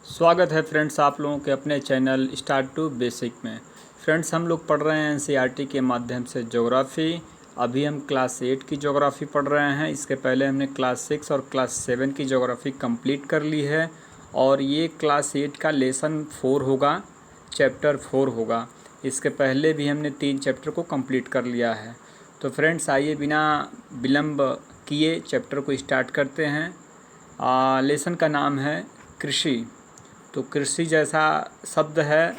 स्वागत है फ्रेंड्स आप लोगों के अपने चैनल स्टार्ट टू बेसिक में। फ्रेंड्स हम लोग पढ़ रहे हैं एनसीईआरटी के माध्यम से ज्योग्राफ़ी। अभी हम क्लास 8 की ज्योग्राफ़ी पढ़ रहे हैं। इसके पहले हमने क्लास 6 और क्लास 7 की ज्योग्राफ़ी कंप्लीट कर ली है और ये क्लास 8 का लेसन 4 होगा, चैप्टर 4 होगा। इसके पहले भी हमने 3 चैप्टर को कंप्लीट कर लिया है। तो फ्रेंड्स आइए बिना विलम्ब किए चैप्टर को स्टार्ट करते हैं। लेसन का नाम है कृषि। तो कृषि जैसा शब्द है,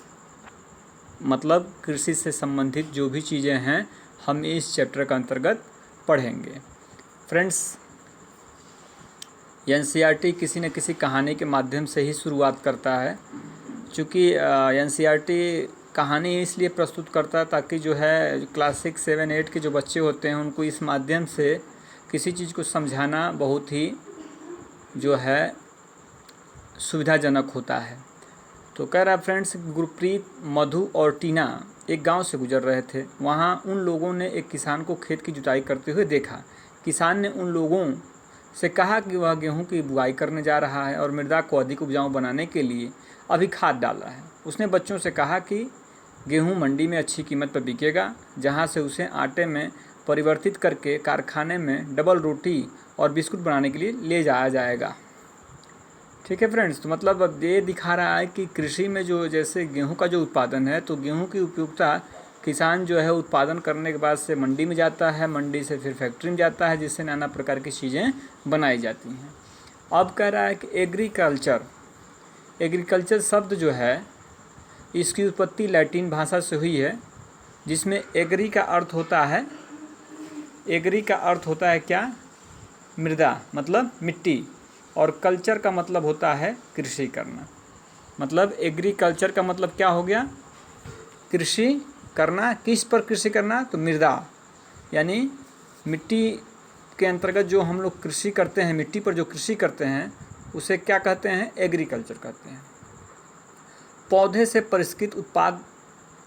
मतलब कृषि से संबंधित जो भी चीज़ें हैं हम इस चैप्टर का अंतर्गत पढ़ेंगे। फ्रेंड्स एनसीईआरटी किसी न किसी कहानी के माध्यम से ही शुरुआत करता है। चूँकि एनसीईआरटी कहानी इसलिए प्रस्तुत करता है ताकि जो है क्लास 6, 7, 8 के जो बच्चे होते हैं उनको इस माध्यम से किसी चीज़ को समझाना बहुत ही जो है सुविधाजनक होता है। तो कह रहा फ्रेंड्स, गुरप्रीत, मधु और टीना एक गांव से गुजर रहे थे। वहां उन लोगों ने एक किसान को खेत की जुताई करते हुए देखा। किसान ने उन लोगों से कहा कि वह गेहूं की बुआई करने जा रहा है और मृदा को अधिक उपजाऊ बनाने के लिए अभी खाद डाला है। उसने बच्चों से कहा कि गेहूँ मंडी में अच्छी कीमत पर बिकेगा, जहाँ से उसे आटे में परिवर्तित करके कारखाने में डबल रोटी और बिस्कुट बनाने के लिए ले जाया जाएगा। ठीक है फ्रेंड्स, तो मतलब अब ये दिखा रहा है कि कृषि में जो जैसे गेहूं का जो उत्पादन है, तो गेहूं की उपयोगिता किसान जो है उत्पादन करने के बाद से मंडी में जाता है, मंडी से फिर फैक्ट्री में जाता है, जिससे नाना प्रकार की चीज़ें बनाई जाती हैं। अब कह रहा है कि एग्रीकल्चर शब्द जो है इसकी उत्पत्ति लैटिन भाषा से हुई है, जिसमें एग्री का अर्थ होता है क्या? मृदा, मतलब मिट्टी, और कल्चर का मतलब होता है कृषि करना। मतलब एग्रीकल्चर का मतलब क्या हो गया? कृषि करना। किस पर कृषि करना? तो मृदा, यानी मिट्टी के अंतर्गत जो हम लोग कृषि करते हैं, मिट्टी पर जो कृषि करते हैं उसे क्या कहते हैं? एग्रीकल्चर कहते हैं। पौधे से परिष्कृत उत्पाद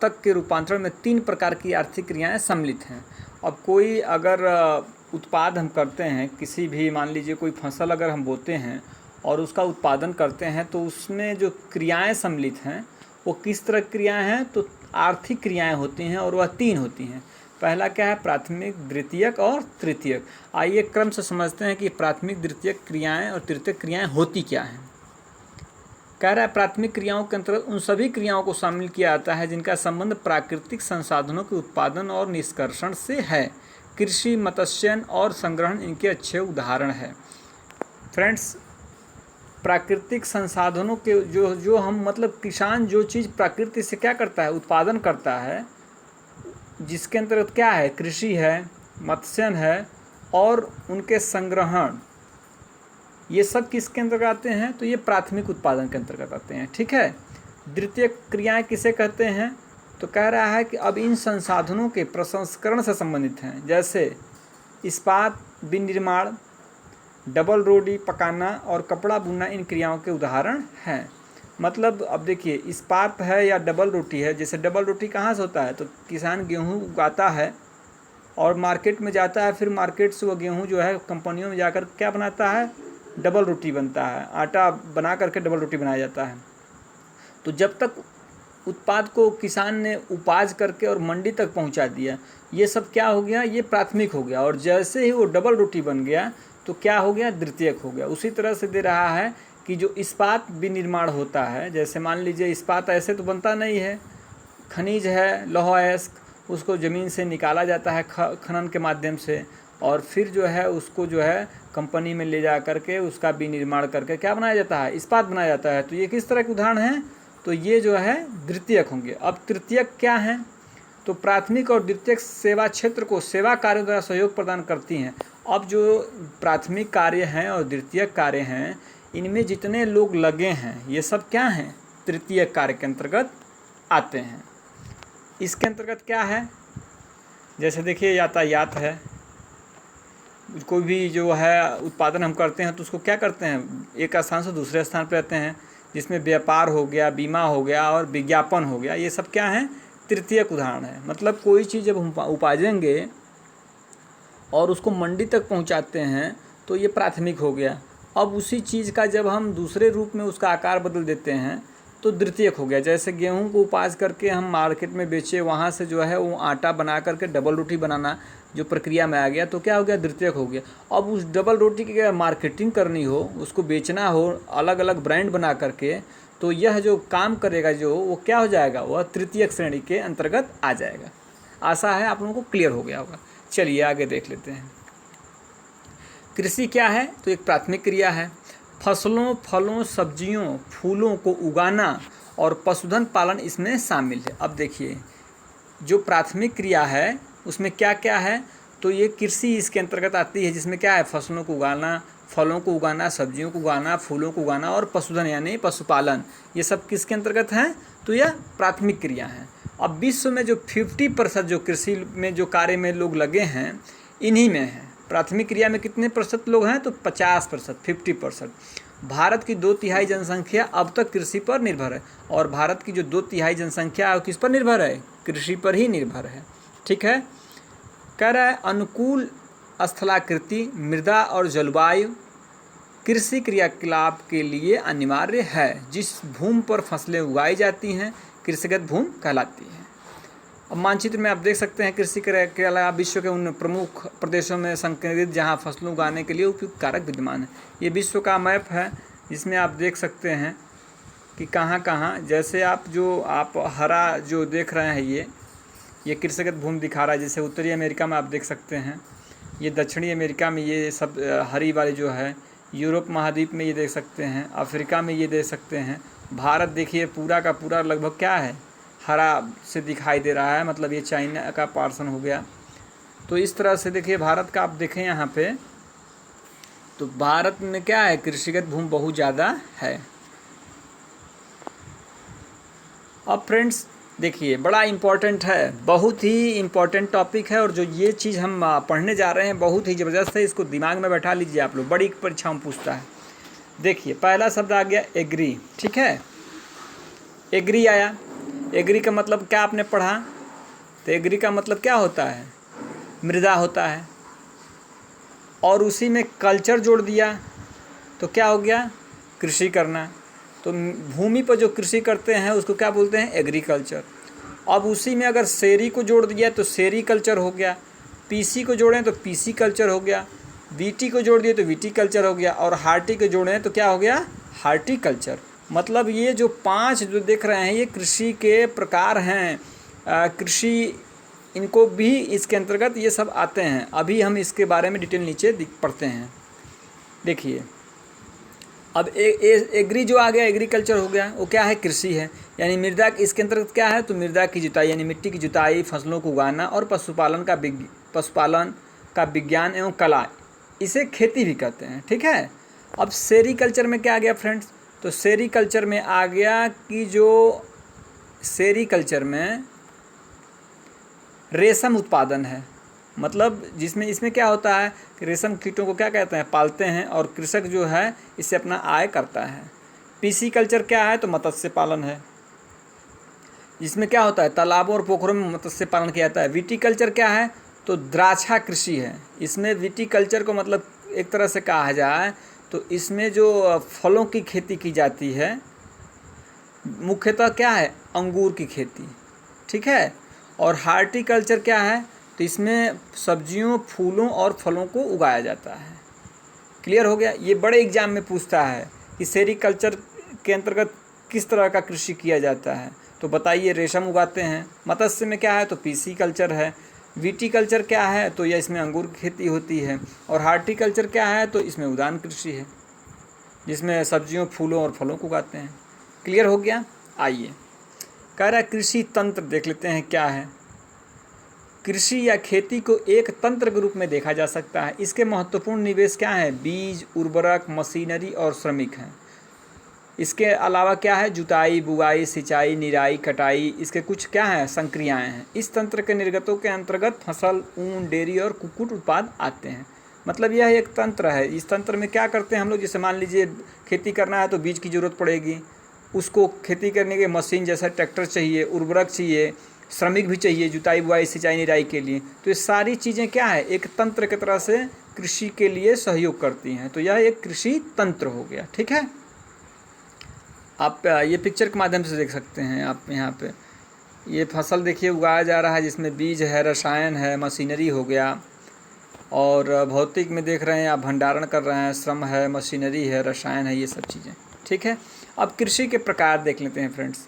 तक के रूपांतरण में 3 प्रकार की आर्थिक क्रियाएं सम्मिलित हैं। अब कोई अगर उत्पाद हम करते हैं, किसी भी, मान लीजिए कोई फसल अगर हम बोते हैं और उसका उत्पादन करते हैं, तो उसमें जो क्रियाएं सम्मिलित हैं वो किस तरह की क्रियाएं हैं? तो आर्थिक क्रियाएं होती हैं और वह 3 होती हैं। पहला क्या है? प्राथमिक, द्वितीयक और तृतीयक। आइए क्रम से समझते हैं कि प्राथमिक, द्वितीयक क्रियाएँ और तृतीयक क्रियाएँ होती क्या हैं। कह रहा है प्राथमिक क्रियाओं के अंतर्गत उन सभी क्रियाओं को शामिल किया जाता है जिनका संबंध प्राकृतिक संसाधनों के उत्पादन और निष्कर्षण से है। कृषि, मत्स्यन और संग्रहण इनके अच्छे उदाहरण हैं। फ्रेंड्स, प्राकृतिक संसाधनों के जो हम, मतलब किसान जो चीज़ प्रकृति से क्या करता है? उत्पादन करता है, जिसके अंतर्गत क्या है? कृषि है, मत्स्यन है और उनके संग्रहण, ये सब किसके अंतर्गत आते हैं? तो ये प्राथमिक उत्पादन के अंतर्गत आते हैं। ठीक है। द्वितीय क्रियाएं किसे कहते हैं? तो कह रहा है कि अब इन संसाधनों के प्रसंस्करण से संबंधित हैं, जैसे इस्पात विनिर्माण, डबल रोटी पकाना और कपड़ा बुनना इन क्रियाओं के उदाहरण हैं। मतलब अब देखिए, इस्पात है या डबल रोटी है। जैसे डबल रोटी कहाँ से होता है? तो किसान गेहूँ उगाता है और मार्केट में जाता है, फिर मार्केट से वो गेहूँ जो है कंपनियों में जाकर क्या बनाता है? डबल रोटी बनता है, आटा बना करके डबल रोटी बनाया जाता है। तो जब तक उत्पाद को किसान ने उपाज करके और मंडी तक पहुंचा दिया, ये सब क्या हो गया? ये प्राथमिक हो गया। और जैसे ही वो डबल रोटी बन गया तो क्या हो गया? द्वितीयक हो गया। उसी तरह से दे रहा है कि जो इस्पात विनिर्माण होता है, जैसे मान लीजिए इस्पात ऐसे तो बनता नहीं है, खनिज है, लौह अयस्क, उसको ज़मीन से निकाला जाता है खनन के माध्यम से, और फिर जो है उसको जो है कंपनी में ले जा करके उसका विनिर्माण करके क्या बनाया जाता है? इस्पात बनाया जाता है। तो ये किस तरह के उदाहरण हैं? तो ये जो है द्वितीयक होंगे। अब तृतीयक क्या हैं? तो प्राथमिक और द्वितीयक सेवा क्षेत्र को सेवा कार्यों द्वारा सहयोग प्रदान करती हैं। अब जो प्राथमिक कार्य हैं और द्वितीयक कार्य हैं, इनमें जितने लोग लगे हैं ये सब क्या हैं? तृतीयक कार्य के अंतर्गत आते हैं। इसके अंतर्गत क्या है? जैसे देखिए, यातायात है, कोई भी जो है उत्पादन हम करते हैं तो उसको क्या करते हैं? एक स्थान से दूसरे स्थान पर रहते हैं, जिसमें व्यापार हो गया, बीमा हो गया और विज्ञापन हो गया। ये सब क्या हैं? तृतीयक उदाहरण है। मतलब कोई चीज़ जब हम उपाजेंगे और उसको मंडी तक पहुंचाते हैं तो ये प्राथमिक हो गया। अब उसी चीज़ का जब हम दूसरे रूप में उसका आकार बदल देते हैं तो द्वितीयक हो गया। जैसे गेहूं को उपाज करके हम मार्केट में बेचे, वहाँ से जो है वो आटा बना करके डबल रोटी बनाना जो प्रक्रिया में आ गया, तो क्या हो गया, द्वितीयक हो गया। अब उस डबल रोटी की मार्केटिंग करनी हो, उसको बेचना हो अलग अलग ब्रांड बना करके, तो यह जो काम करेगा जो वो क्या हो जाएगा, वह तृतीयक श्रेणी के अंतर्गत आ जाएगा। आशा है आप लोगों को क्लियर हो गया होगा। चलिए आगे देख लेते हैं। कृषि क्या है, तो एक प्राथमिक क्रिया है। फसलों, फलों, सब्जियों, फूलों को उगाना और पशुधन पालन इसमें शामिल है। अब देखिए जो प्राथमिक क्रिया है उसमें क्या क्या है, तो ये कृषि इसके अंतर्गत आती है, जिसमें क्या है, फसलों को उगाना, फलों को उगाना, सब्जियों को उगाना, फूलों को उगाना और पशुधन यानी पशुपालन, ये सब किसके अंतर्गत हैं, तो यह प्राथमिक क्रिया है। अब विश्व में जो 50% जो कृषि में जो कार्य में लोग लगे हैं इन्हीं में है। प्राथमिक क्रिया में कितने प्रतिशत लोग हैं, तो 50%, 50%। भारत की 2/3 जनसंख्या अब तक कृषि पर निर्भर है, और भारत की जो 2/3 जनसंख्या है वो किस पर निर्भर है, कृषि पर ही निर्भर है। ठीक है, कह रहा है अनुकूल स्थलाकृति, मृदा और जलवायु कृषि क्रियाकलाप के लिए अनिवार्य है। जिस भूमि पर फसलें उगाई जाती हैं कृषिगत भूमि कहलाती है। अब मानचित्र में आप देख सकते हैं कृषि क्रियाकलाप विश्व के उन प्रमुख प्रदेशों में संकेंद्रित जहां फसलों उगाने के लिए उपयुक्त कारक विद्यमान है। ये विश्व का मैप है जिसमें आप देख सकते हैं कि कहाँ कहाँ, जैसे आप हरा जो देख रहे हैं ये कृषिगत भूमि दिखा रहा है। जैसे उत्तरी अमेरिका में आप देख सकते हैं, ये दक्षिणी अमेरिका में ये सब हरी वाली जो है, यूरोप महाद्वीप में ये देख सकते हैं, अफ्रीका में ये देख सकते हैं। भारत देखिए पूरा का पूरा लगभग क्या है, हरा से दिखाई दे रहा है, मतलब ये चाइना का पार्सन हो गया। तो इस तरह से देखिए भारत का आप देखें यहाँ पे, तो भारत में क्या है, कृषिगत भूमि बहुत ज़्यादा है। अब फ्रेंड्स देखिए बड़ा इम्पॉर्टेंट है, बहुत ही इम्पॉर्टेंट टॉपिक है, और जो ये चीज़ हम पढ़ने जा रहे हैं बहुत ही ज़बरदस्त है। इसको दिमाग में बैठा लीजिए आप लोग, बड़ी परीक्षा में पूछता है। देखिए पहला शब्द आ गया एग्री। ठीक है, एग्री आया। एग्री का मतलब क्या आपने पढ़ा, तो एग्री का मतलब क्या होता है, मृदा होता है, और उसी में कल्चर जोड़ दिया तो क्या हो गया, कृषि करना। तो भूमि पर जो कृषि करते हैं उसको क्या बोलते हैं, एग्रीकल्चर। अब उसी में अगर शेरी को जोड़ दिया तो शेरी कल्चर हो गया, पीसी को जोड़ें तो पीसी कल्चर हो गया, वीटी को जोड़ दिए तो वीटी कल्चर हो गया, और हार्टी को जोड़ें तो क्या हो गया, हार्टिकल्चर। मतलब ये जो 5 जो देख रहे हैं ये कृषि के प्रकार हैं। कृषि इनको भी इसके अंतर्गत ये सब आते हैं। अभी हम इसके बारे में डिटेल नीचे पढ़ते हैं। देखिए अब एग्री जो आ गया, एग्रीकल्चर हो गया, वो क्या है, कृषि है। यानी मृदा इसके अंतर्गत क्या है, तो मृदा की जुताई यानी मिट्टी की जुताई, फसलों को उगाना, और पशुपालन का विज्ञान एवं कला, इसे खेती भी कहते हैं। ठीक है, अब सेरीकल्चर में क्या आ गया फ्रेंड्स, तो सेरीकल्चर में आ गया कि जो सेरीकल्चर में रेशम उत्पादन है, मतलब जिसमें इसमें क्या होता है कि रेशम कीटों को क्या कहते हैं, पालते हैं, और कृषक जो है इससे अपना आय करता है। पीसी कल्चर क्या है, तो मत्स्य पालन है, जिसमें क्या होता है तालाबों और पोखरों में मत्स्य पालन किया जाता है। विटीकल्चर क्या है, तो द्राक्षा कृषि है। इसमें विटीकल्चर को मतलब एक तरह से कहा जाए तो इसमें जो फलों की खेती की जाती है, मुख्यतः क्या है, अंगूर की खेती। ठीक है, और हार्टिकल्चर क्या है, तो इसमें सब्जियों, फूलों और फलों को उगाया जाता है। क्लियर हो गया। ये बड़े एग्जाम में पूछता है कि सेरीकल्चर के अंतर्गत किस तरह का कृषि किया जाता है, तो बताइए, रेशम उगाते हैं। मत्स्य में क्या है, तो पीसी कल्चर है। विटीकल्चर क्या है, तो यह इसमें अंगूर की खेती होती है। और हार्टिकल्चर क्या है, तो इसमें उद्यान कृषि है, जिसमें सब्जियों, फूलों और फलों को उगाते हैं। क्लियर हो गया। आइए कह रहा है कृषि तंत्र देख लेते हैं क्या है। कृषि या खेती को एक तंत्र के रूप में देखा जा सकता है। इसके महत्वपूर्ण निवेश क्या हैं, बीज, उर्वरक, मशीनरी और श्रमिक हैं। इसके अलावा क्या है, जुताई, बुआई, सिंचाई, निराई, कटाई, इसके कुछ क्या हैं, संक्रियाएं हैं। इस तंत्र के निर्गतों के अंतर्गत फसल, ऊन, डेयरी और कुक्कुट उत्पाद आते हैं। मतलब यह एक तंत्र है। इस तंत्र में क्या करते हैं हम लोग, जैसे मान लीजिए खेती करना है तो बीज की ज़रूरत पड़ेगी, उसको खेती करने के मशीन जैसा ट्रैक्टर चाहिए, उर्वरक चाहिए, श्रमिक भी चाहिए जुताई, बुआई, सिंचाई, निराई के लिए। तो ये सारी चीज़ें क्या है, एक तंत्र की तरह से कृषि के लिए सहयोग करती हैं। तो यह एक कृषि तंत्र हो गया। ठीक है, आप ये पिक्चर के माध्यम से देख सकते हैं। आप यहाँ पे ये फसल देखिए उगाया जा रहा है, जिसमें बीज है, रसायन है, मशीनरी हो गया, और भौतिक में देख रहे हैं आप भंडारण कर रहे हैं, श्रम है, मशीनरी है, रसायन है, ये सब चीज़ें। ठीक है, अब कृषि के प्रकार देख लेते हैं फ्रेंड्स।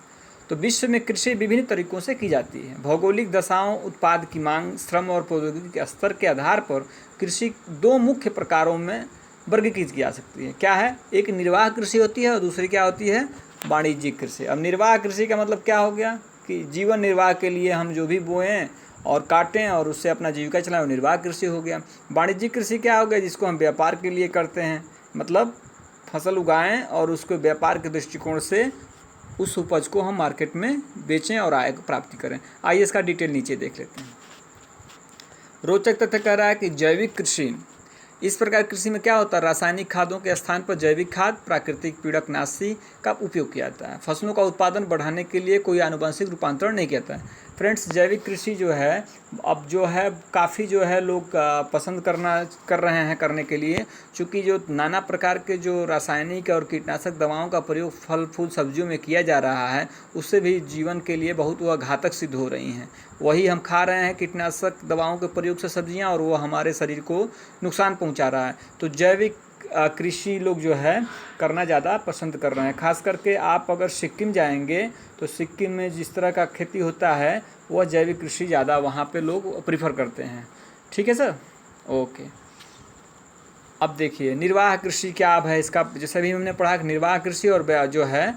तो विश्व में कृषि विभिन्न तरीकों से की जाती है। भौगोलिक दशाओं, उत्पाद की मांग, श्रम और प्रौद्योगिकी के स्तर के आधार पर कृषि दो मुख्य प्रकारों में वर्गीकृत की जा सकती है। क्या है? एक निर्वाह कृषि होती है और दूसरी क्या होती है? वाणिज्यिक कृषि। अब निर्वाह कृषि का मतलब क्या हो गया कि जीवन निर्वाह के लिए हम जो भी बोएं और काटें और उससे अपना जीविका चलाएं, वो निर्वाह कृषि हो गया। वाणिज्यिक कृषि क्या हो गया? जिसको हम व्यापार के लिए करते हैं, मतलब फसल उगाएं और उसको व्यापार के दृष्टिकोण से उस उपज को हम मार्केट में बेचें और आय को प्राप्ति करें। आइए इसका डिटेल नीचे देख लेते हैं। रोचक तथ्य कह रहा है कि जैविक कृषि, इस प्रकार कृषि में क्या होता है? रासायनिक खादों के स्थान पर जैविक खाद, प्राकृतिक पीड़कनाशी का उपयोग किया जाता है। फसलों का उत्पादन बढ़ाने के लिए कोई आनुवंशिक रूपांतरण नहीं किया जाता है। फ्रेंड्स, जैविक कृषि जो है अब जो है काफ़ी जो है लोग पसंद कर रहे हैं करने के लिए, चूँकि जो नाना प्रकार के जो रासायनिक और कीटनाशक दवाओं का प्रयोग फल फूल सब्जियों में किया जा रहा है, उससे भी जीवन के लिए बहुत वह घातक सिद्ध हो रही हैं। वही हम खा रहे हैं कीटनाशक दवाओं के प्रयोग से सब्जियां, और वो हमारे शरीर को नुकसान पहुंचा रहा है। तो जैविक कृषि लोग जो है करना ज़्यादा पसंद कर रहे हैं। खास करके आप अगर सिक्किम जाएंगे तो सिक्किम में जिस तरह का खेती होता है वह जैविक कृषि ज़्यादा वहाँ पे लोग प्रीफर करते हैं। ठीक है सर, ओके। अब देखिए निर्वाह कृषि क्या अब है इसका, जैसे भी हमने पढ़ा कि निर्वाह कृषि और जो है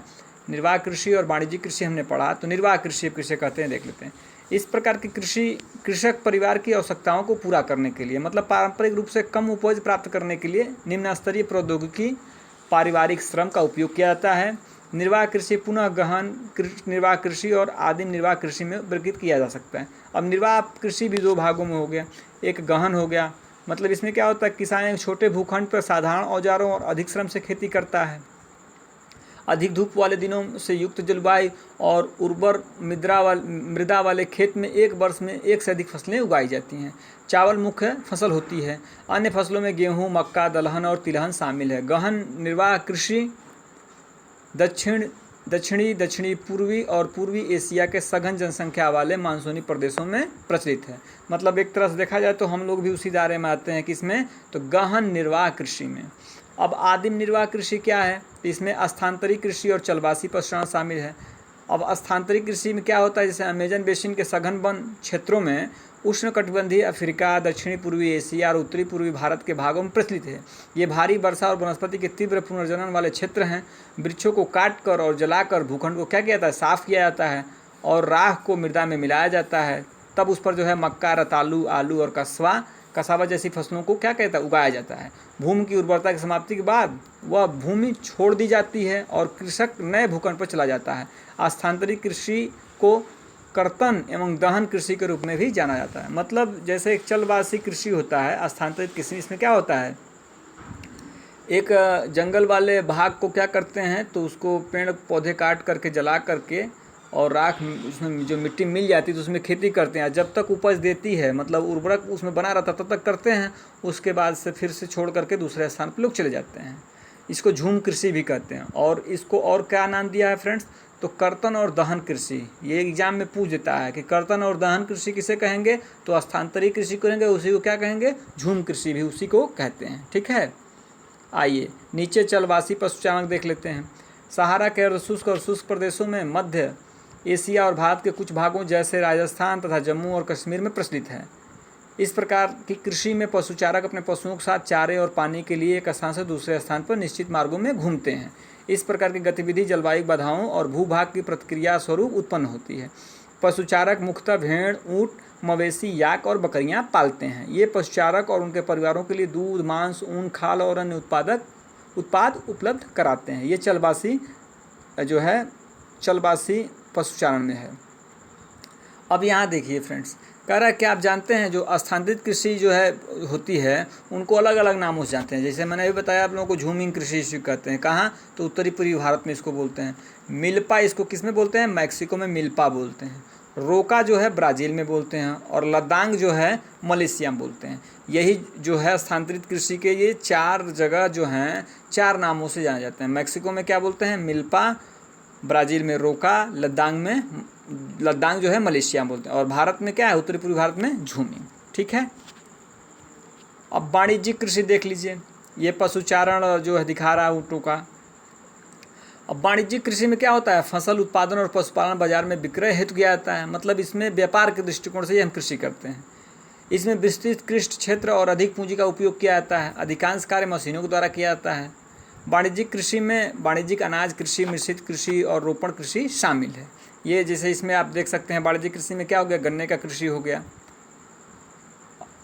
निर्वाह कृषि और वाणिज्यिक कृषि हमने पढ़ा, तो निर्वाह कृषि किसे कहते हैं देख लेते हैं। इस प्रकार की कृषि कृषक परिवार की आवश्यकताओं को पूरा करने के लिए, मतलब पारंपरिक रूप से कम उपज प्राप्त करने के लिए निम्न स्तरीय प्रौद्योगिकी, पारिवारिक श्रम का उपयोग किया जाता है। निर्वाह कृषि पुनः गहन निर्वाह कृषि और आदिम निर्वाह कृषि में वर्गीकृत किया जा सकता है। अब निर्वाह कृषि भी दो भागों में हो गया। एक गहन हो गया, मतलब इसमें क्या होता है, किसान एक छोटे भूखंड पर साधारण औजारों और अधिक श्रम से खेती करता है। अधिक धूप वाले दिनों से युक्त जलवायु और उर्वर मृदा वाले खेत में एक वर्ष में एक से अधिक फसलें उगाई जाती हैं। चावल मुख्य फसल होती है। अन्य फसलों में गेहूं, मक्का, दलहन और तिलहन शामिल है। गहन निर्वाह कृषि दक्षिणी पूर्वी और पूर्वी एशिया के सघन जनसंख्या वाले मानसूनी प्रदेशों में प्रचलित है। मतलब एक तरह से देखा जाए तो हम लोग भी उसी दायरे में आते हैं कि इसमें तो गहन निर्वाह कृषि में। अब आदिम निर्वाह कृषि क्या है? इसमें स्थानांतरित कृषि और चलवासी पशुपालन शामिल है। अब स्थानांतरित कृषि में क्या होता है, जैसे अमेजन बेसिन के सघन वन क्षेत्रों में उष्णकटिबंधीय अफ्रीका, दक्षिणी पूर्वी एशिया और उत्तरी पूर्वी भारत के भागों में प्रचलित है। ये भारी वर्षा और वनस्पति के तीव्र पुनर्जनन वाले क्षेत्र हैं। वृक्षों को काट कर और जलाकर भूखंड को क्या किया जाता है, साफ किया जाता है और राख को मृदा में मिलाया जाता है। तब उस पर जो है मक्का, रतालू, आलू और कसावा जैसी फसलों को क्या कहता है, उगाया जाता है। भूमि की उर्वरता की समाप्ति के बाद वह भूमि छोड़ दी जाती है और कृषक नए भूखंड पर चला जाता है। स्थानांतरित कृषि को कर्तन एवं दहन कृषि के रूप में भी जाना जाता है। मतलब जैसे एक चलवासी कृषि होता है, स्थानांतरित कृषि इसमें क्या होता है, एक जंगल वाले भाग को क्या करते हैं तो उसको पेड़ पौधे काट करके जला करके और राख उसमें जो मिट्टी मिल जाती है तो उसमें खेती करते हैं। जब तक उपज देती है, मतलब उर्वरक उसमें बना रहता तब तक करते हैं, उसके बाद से फिर से छोड़ करके दूसरे स्थान पर लोग चले जाते हैं। इसको झूम कृषि भी कहते हैं। और इसको और क्या नाम दिया है फ्रेंड्स, तो कर्तन और दहन कृषि। ये एग्जाम में पूछ देता है कि कर्तन और दहन कृषि किसे कहेंगे, तो स्थानांतरित कृषि कहेंगे, उसी को क्या कहेंगे, झूम कृषि भी उसी को कहते हैं। ठीक है, आइए नीचे चलवासी पशुचारण देख लेते हैं। सहारा के अर्धशुष्क और शुष्क प्रदेशों में, मध्य एशिया और भारत के कुछ भागों जैसे राजस्थान तथा जम्मू और कश्मीर में प्रचलित है। इस प्रकार की कृषि में पशुचारक अपने पशुओं के साथ चारे और पानी के लिए एक स्थान से दूसरे स्थान पर निश्चित मार्गों में घूमते हैं। इस प्रकार की गतिविधि जलवायु बाधाओं और भूभाग की प्रतिक्रिया स्वरूप उत्पन्न होती है। पशुचारक मुख्यतः भेड़, ऊँट, मवेशी, याक और बकरियां पालते हैं। ये पशुचारक और उनके परिवारों के लिए दूध, मांस, ऊन, खाल और अन्य उत्पाद उपलब्ध कराते हैं। ये चलवासी जो है चलवासी पशुचारण में है। अब यहाँ देखिए फ्रेंड्स, कह रहा है कि आप जानते हैं जो स्थानांतरित कृषि जो है होती है उनको अलग अलग नामों से जानते हैं। जैसे मैंने अभी बताया आप लोगों को झूमिंग कृषि कहते हैं। कहाँ, तो उत्तरी पूर्वी भारत में इसको बोलते हैं। मिल्पा इसको किस में बोलते हैं, मैक्सिको में मिल्पा बोलते हैं। रोका जो है ब्राज़ील में बोलते हैं और लद्दाख जो है मलेशिया में बोलते हैं। यही जो है स्थानांतरित कृषि के ये 4 जगह जो हैं 4 नामों से जाने जाते हैं। मैक्सिको में क्या बोलते हैं? मिल्पा, ब्राज़ील में रोका, लद्दाख जो है मलेशिया में बोलते हैं, और भारत में क्या है? उत्तरी पूर्वी भारत में झूमी। ठीक है। अब वाणिज्यिक कृषि देख लीजिए, ये पशुचारण जो है दिखा रहा है ऊँटों का। अब वाणिज्यिक कृषि में क्या होता है? फसल उत्पादन और पशुपालन बाजार में विक्रय हेतु किया जाता है, मतलब इसमें व्यापार के दृष्टिकोण से ही हम कृषि करते हैं। इसमें विस्तृत कृषि क्षेत्र और अधिक पूंजी का उपयोग किया जाता है। अधिकांश कार्य मशीनों के द्वारा किया जाता है। वाणिज्यिक कृषि में वाणिज्यिक अनाज कृषि, मिश्रित कृषि और रोपण कृषि शामिल है। ये जैसे इसमें आप देख सकते हैं वाणिज्यिक कृषि में क्या हो गया? गन्ने का कृषि हो गया।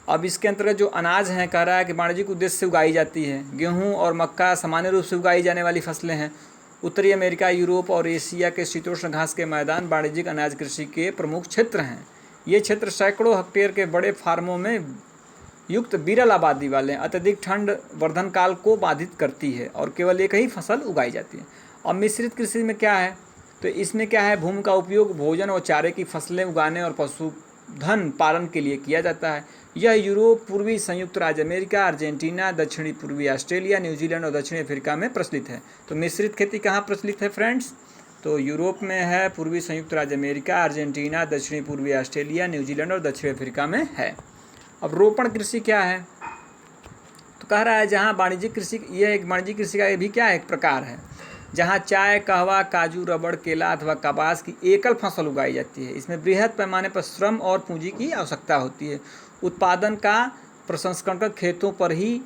अब इसके अंतर्गत जो अनाज है कह रहा है कि वाणिज्यिक उद्देश्य से उगाई जाती है। गेहूँ और मक्का सामान्य रूप से उगाई जाने वाली फसलें हैं। उत्तरी अमेरिका, यूरोप और एशिया के शीतोष्ण घास के मैदान वाणिज्यिक अनाज कृषि के प्रमुख क्षेत्र हैं। ये क्षेत्र सैकड़ों हेक्टेयर के बड़े फार्मों में युक्त विरल आबादी वाले अत्यधिक ठंड वर्धन काल को बाधित करती है और केवल एक ही फसल उगाई जाती है। और मिश्रित कृषि में क्या है? तो इसमें क्या है? भूमि का उपयोग भोजन और चारे की फसलें उगाने और पशुधन पालन के लिए किया जाता है। यह यूरोप, पूर्वी संयुक्त राज्य अमेरिका, अर्जेंटीना, दक्षिणी पूर्वी ऑस्ट्रेलिया, न्यूजीलैंड और दक्षिणी अफ्रीका में प्रचलित है। तो मिश्रित खेती कहाँ प्रचलित है फ्रेंड्स? तो यूरोप में है, पूर्वी संयुक्त राज्य अमेरिका, अर्जेंटीना, दक्षिणी पूर्वी ऑस्ट्रेलिया, न्यूजीलैंड और दक्षिणी अफ्रीका में है। अब रोपण कृषि क्या है? तो कह रहा है जहाँ वाणिज्यिक कृषि, यह एक वाणिज्यिक कृषि का भी क्या है? एक प्रकार है, जहाँ चाय, कहवा, काजू, रबड़, केला अथवा कपास की एकल फसल उगाई जाती है। इसमें बृहद पैमाने पर श्रम और पूंजी की आवश्यकता होती है। उत्पादन का प्रसंस्करण खेतों पर ही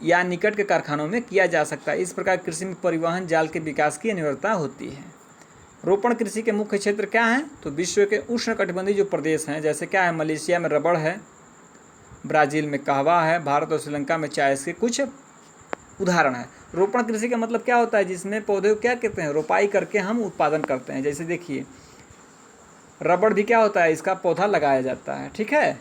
या निकट के कारखानों में किया जा सकता है। इस प्रकार कृषि में परिवहन जाल के विकास की अनिवार्यता होती है। रोपण कृषि के मुख्य क्षेत्र क्या हैं? तो विश्व के उष्णकटिबंधीय जो प्रदेश हैं, जैसे क्या है? मलेशिया में रबड़ है, ब्राज़ील में कहवा है, भारत और श्रीलंका में चाय के कुछ उदाहरण है। रोपण कृषि का मतलब क्या होता है? जिसमें पौधे को क्या कहते हैं? रोपाई करके हम उत्पादन करते हैं। जैसे देखिए रबड़ भी क्या होता है? इसका पौधा लगाया जाता है। ठीक है,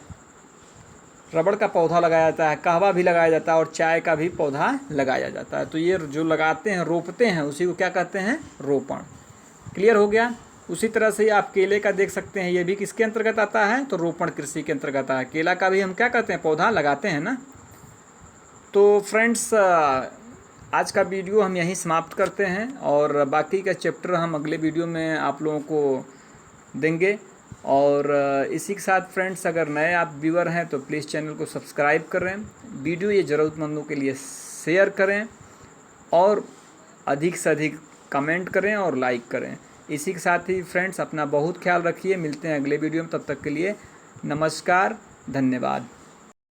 रबड़ का पौधा लगाया जाता है, कहवा भी लगाया जाता है और चाय का भी पौधा लगाया जाता है। तो ये जो लगाते हैं, रोपते हैं, उसी को क्या कहते हैं? रोपण। क्लियर हो गया? उसी तरह से आप केले का देख सकते हैं, ये भी किसके अंतर्गत आता है? तो रोपण कृषि के अंतर्गत आता है। केला का भी हम क्या कहते हैं? पौधा लगाते हैं ना। तो फ्रेंड्स आज का वीडियो हम यहीं समाप्त करते हैं और बाकी का चैप्टर हम अगले वीडियो में आप लोगों को देंगे। और इसी के साथ फ्रेंड्स, अगर नए आप व्यूअर हैं तो प्लीज़ चैनल को सब्सक्राइब करें, वीडियो ये ज़रूरतमंदों के लिए शेयर करें और अधिक से अधिक कमेंट करें और लाइक करें। इसी के साथ ही फ्रेंड्स अपना बहुत ख्याल रखिए। मिलते हैं अगले वीडियो में, तब तक के लिए नमस्कार, धन्यवाद।